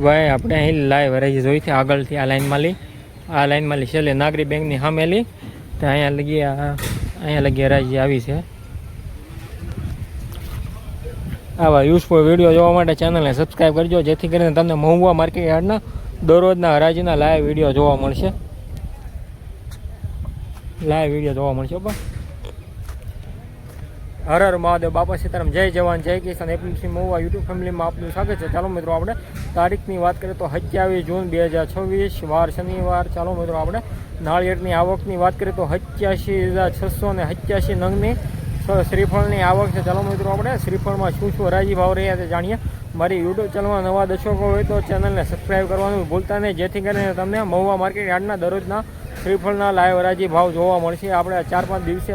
ભાઈ આપણે અહીં લાઈવ હરાજી જોઈ છે આગળથી આ લાઈનમાં લી છેલ્લે નાગરી બેંકની સામે લી તો અહીંયા લગી હરાજી આવી છે. આવા યુઝફુલ વિડીયો જોવા માટે ચેનલને સબસ્ક્રાઈબ કરજો, જેથી કરીને તમને મહુવા માર્કેટ યાર્ડના દરરોજના હરાજીના લાઈવ વિડીયો જોવા મળશે. પણ હર હર મહાદેવ, બાપા સીતારામ, જય જવાન જય કિસાન. એપીએમસી મહુવા યુટ્યુબ ફેમિલીમાં આપનું સ્વાગત છે. ચાલો મિત્રો, આપણે તારીખની વાત કરીએ તો 27 જૂન 2026 વાર શનિવાર. ચાલો મિત્રો, આપણે નાળિયેરની આવકની વાત કરીએ તો 87,687 નંગની શ્રીફળની આવક છે. ચાલો મિત્રો, આપણે શ્રીફળમાં શું હરાજી ભાવ રહ્યા છે જાણીએ. મારી યુટ્યુબ ચેનલમાં નવા દર્શકો હોય તો ચેનલને સબસ્ક્રાઈબ કરવાનું ભૂલતા નહીં, જેથી કરીને તમને મહુવા માર્કેટ યાર્ડના દરરોજના શ્રીફળના લાઈવ હરાજી ભાવ જોવા મળશે. આપણે 4-5 દિવસે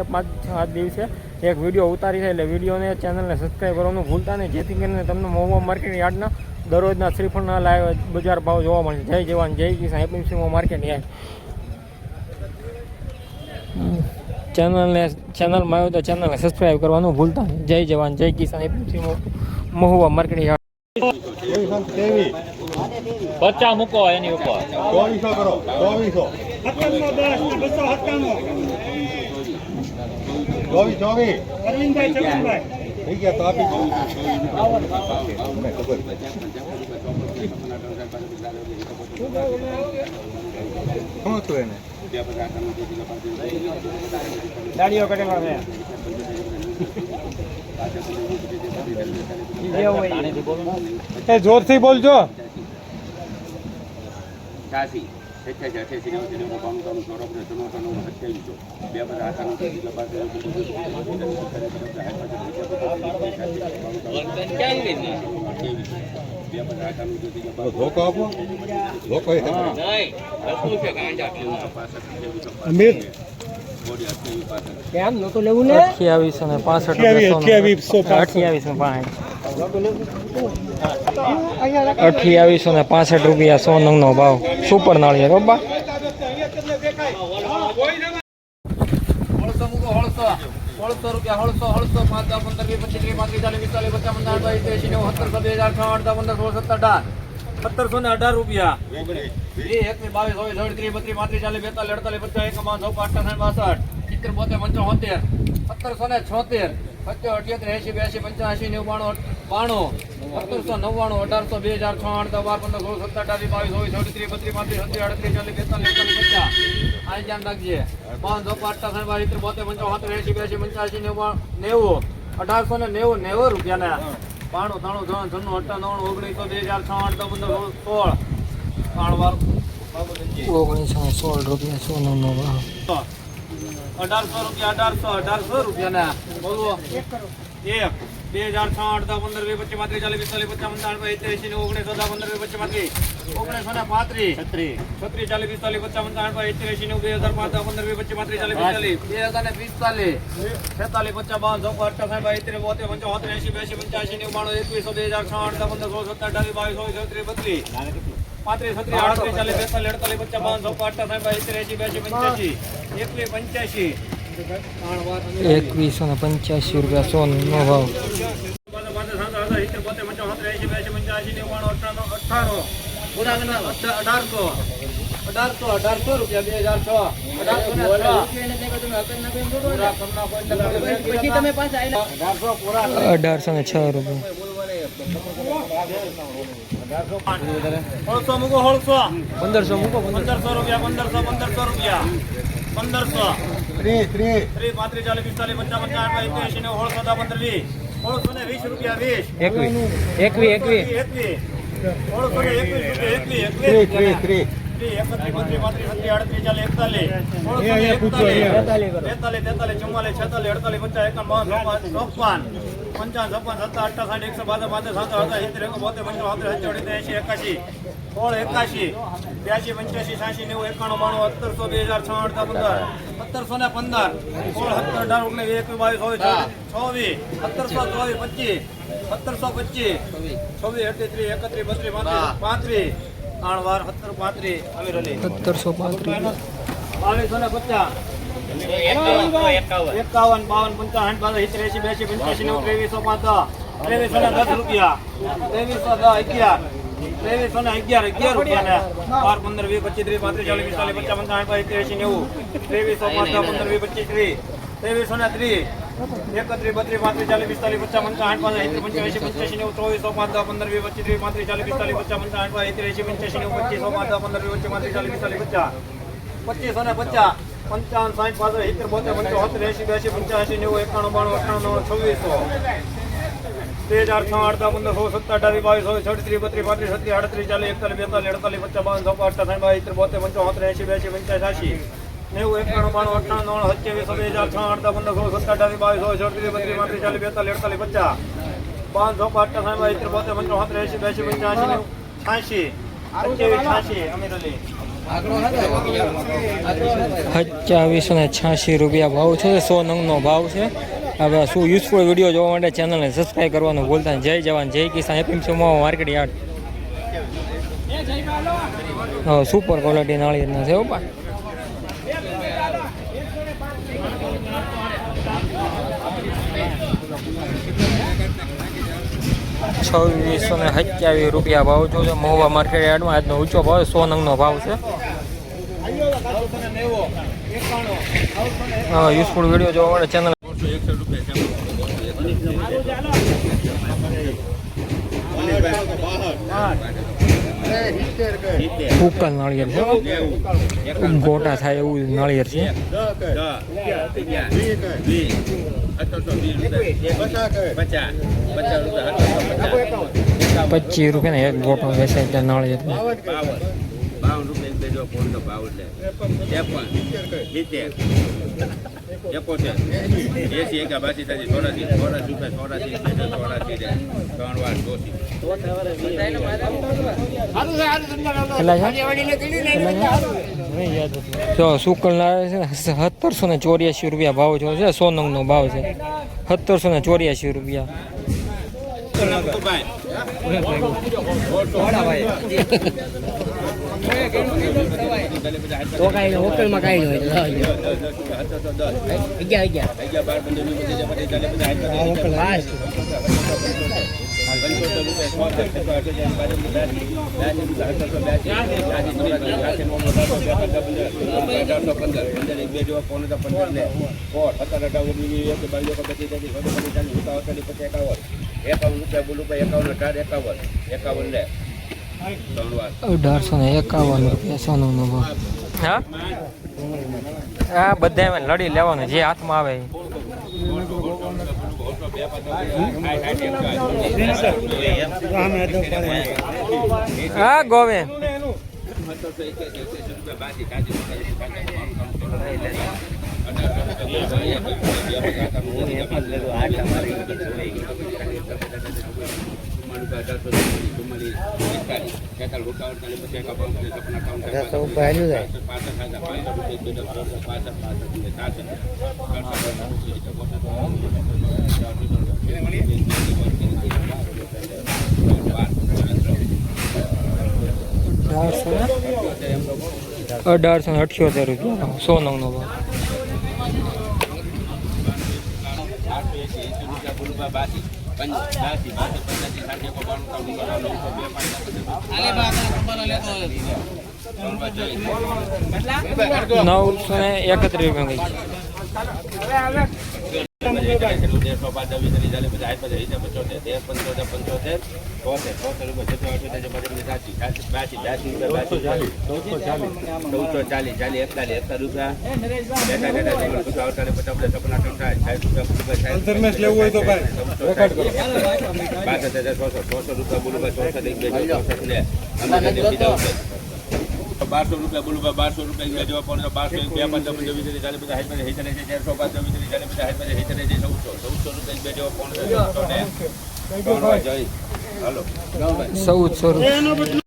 એક વિડીયો ઉતારી છે, એટલે વિડીયોને ચેનલને સબસ્ક્રાઈબ કરવાનું ભૂલતા નહીં, જેથી કરીને તમને મહુવા માર્કેટ યાર્ડના દરરોજના શ્રીફળના લાઈવ બજાર ભાવ જોવા મળશે. જય જવાન જય કિસાન. એપીએમસી માર્કેટ યાર્ડ ચેનલમાં આવ્યો તો ચેનલને સબસ્ક્રાઈબ કરવાનું ભૂલતા નહીં. જય જવાન જય કિસાન. એપીએમસી મહુવા માર્કેટ યાર્ડ 50 મૂકો એની ઉપર 2400 કરો 2400 અરવિંદભાઈ ચકનભાઈ થઈ ગયા તો આપી દો. શું હતું એને દાડીઓ કટેલા છે જોરથી બોલજો. ધોકો આપો ધોકો કેમ નતો લેવું ને 2865 રૂપિયા 100 નંગનો ભાવ. સુપર નાળિયેર બાબા. 1600 રૂપિયા 1600 5 10 15 20 25 30 35 40 45 17 રૂપિયા 21 22 23 32 40 45 17 78 80 85 99 1799 1800 2006 આ ધ્યાન રાખજે. 558 1890 રૂપિયા 92 93 98 1916 રૂપિયા 100 નંગનો ભાવ. 1800 રૂપિયા બોલવો 1 2006 15 25 30 40 45 ₹2185 રૂપિયા 100 નો ભાવ. 1800 રૂપિયા 1806 રૂપિયા. 1500 મૂકો 1500 રૂપિયા 1500 રૂપિયા 1500 30 35 40 45 50 રૂપિયા 2310 રૂપિયા 2310 11 2300 ને 11 રૂપિયા 12 15 20 25 30 35 40 45 50 60 80 90 2300 5 10 15 20 25 30 2300 ને 30 31 32 35 40 45 50 55 80 85 90 2400 5 10 15 20 25 30 35 40 45 50 55 80 85 90 2500 5 10 15 20 25 30 35 40 45 50 2500 ને 50 55 60 65 70 72 73 80 85 90 91 92 93 2400 13 8 15 16 17 18 22 33 32 33 38 40 41 ₹2786 ભાવ છે 100 નંગનો ભાવ છે હવે શું યુઝફુલ વિડીયો જોવા માટે ચેનલને સબસ્ક્રાઈબ કરવાનું ભૂલતા નહીં. જય જવાન જય કિસાન APMC Mova market yard super quality નાળિયેરના છે ઓપા 2627 ભાવ જોજો મહુવા માર્કેટ યાર્ડમાં આજનો ઊંચો ભાવ 100 નંગનો ભાવ છે. યુઝફુલ વિડીયો જોવા માટે ચેનલ ઉકલ નાળિયેર છે ગોટા થાય એવું નાળિયેર છે 25 રૂપિયા એક ગોટો વેચાય એટલે નાળિયેર 52 રૂપિયા ફોન તો ભાવ એટલે 53 80 એકા બાસી તાજી થોડા રૂપિયા 3 વાર દોશી જો સુકલ નાળિયેર છે 1784 રૂપિયા ભાવ છે 100 નંગનો ભાવ છે 1784 રૂપિયા. તો કાંઈ હોટલમાં કાંઈ નહીં હોય ₹1851 સોનું નો ભાવ. હા આ બધા લડી લેવાનું જે હાથમાં આવે હા ગોવે ₹1878 100 નંગનો ભાવ. લેવું હોય તો ભાઈ 1200 રૂપિયા બોલું 1200 રૂપિયા જેવા પણ 1200 2 5 50 40 50 1400 રૂપિયા 1400